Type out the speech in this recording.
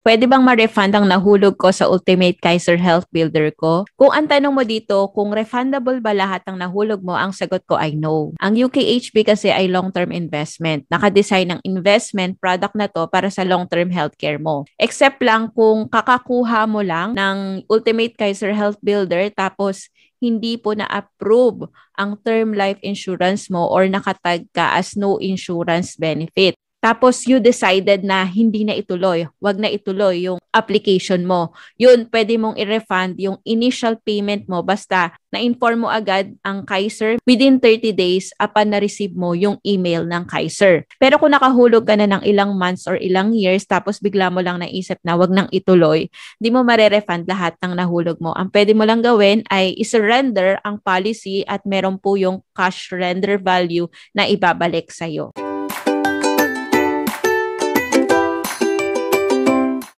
Pwede bang ma-refund ang nahulog ko sa Ultimate Kaiser Health Builder ko? Kung ang tanong mo dito, kung refundable ba lahat ng nahulog mo, ang sagot ko ay no. Ang UKHB kasi ay long-term investment. Nakadesign ng investment product na to para sa long-term healthcare mo. Except lang kung kakakuha mo lang ng Ultimate Kaiser Health Builder tapos hindi po na-approve ang term life insurance mo or nakatag ka as no insurance benefit. Tapos you decided na hindi na ituloy, wag na ituloy yung application mo. Yun, pwede mong i-refund yung initial payment mo basta na-inform mo agad ang Kaiser within 30 days upon na-receive mo yung email ng Kaiser. Pero kung nakahulog ka na ng ilang months or ilang years tapos bigla mo lang naisip na wag nang ituloy, di mo mare-refund lahat ng nahulog mo. Ang pwede mo lang gawin ay i-surrender ang policy at meron po yung cash surrender value na ibabalik sa'yo.